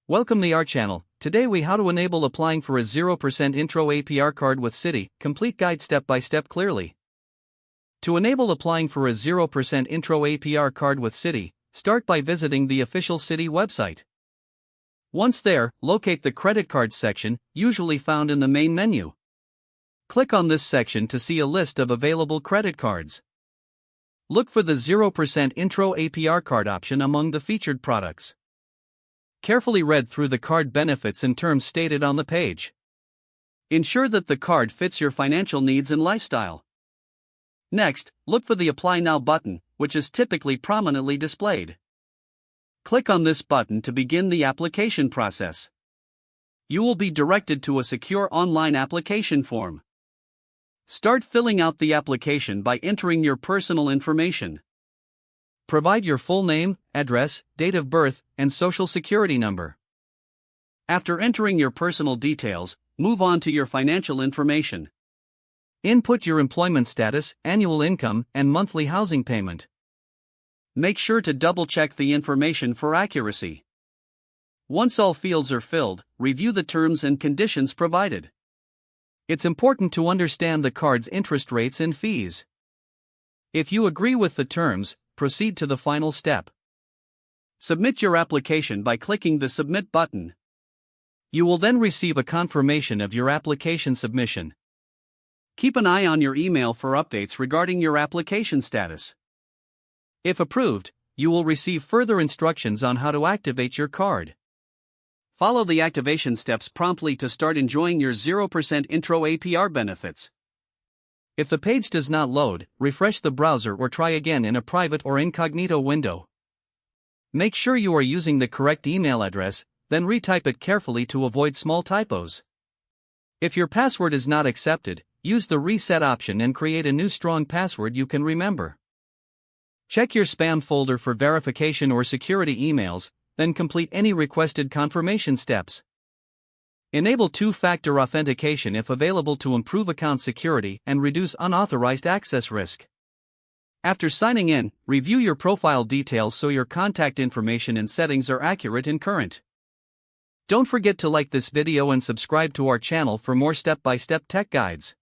Welcome to our channel. Today we how to enable applying for a 0% intro APR card with Citi. Complete guide step by step clearly. To enable applying for a 0% intro APR card with Citi, start by visiting the official Citi website. Once there, locate the credit cards section, usually found in the main menu. Click on this section to see a list of available credit cards. Look for the 0% intro APR card option among the featured products. Carefully read through the card benefits and terms stated on the page. Ensure that the card fits your financial needs and lifestyle. Next, look for the Apply Now button, which is typically prominently displayed. Click on this button to begin the application process. You will be directed to a secure online application form. Start filling out the application by entering your personal information. Provide your full name, address, date of birth, and social security number. After entering your personal details, move on to your financial information. Input your employment status, annual income, and monthly housing payment. Make sure to double-check the information for accuracy. Once all fields are filled, review the terms and conditions provided. It's important to understand the card's interest rates and fees. If you agree with the terms, proceed to the final step. Submit your application by clicking the Submit button. You will then receive a confirmation of your application submission. Keep an eye on your email for updates regarding your application status. If approved, you will receive further instructions on how to activate your card. Follow the activation steps promptly to start enjoying your 0% intro APR benefits. If the page does not load, refresh the browser or try again in a private or incognito window. Make sure you are using the correct email address, then retype it carefully to avoid small typos. If your password is not accepted, use the reset option and create a new strong password you can remember. Check your spam folder for verification or security emails, then complete any requested confirmation steps. Enable two-factor authentication if available to improve account security and reduce unauthorized access risk. After signing in, review your profile details so your contact information and settings are accurate and current. Don't forget to like this video and subscribe to our channel for more step-by-step tech guides.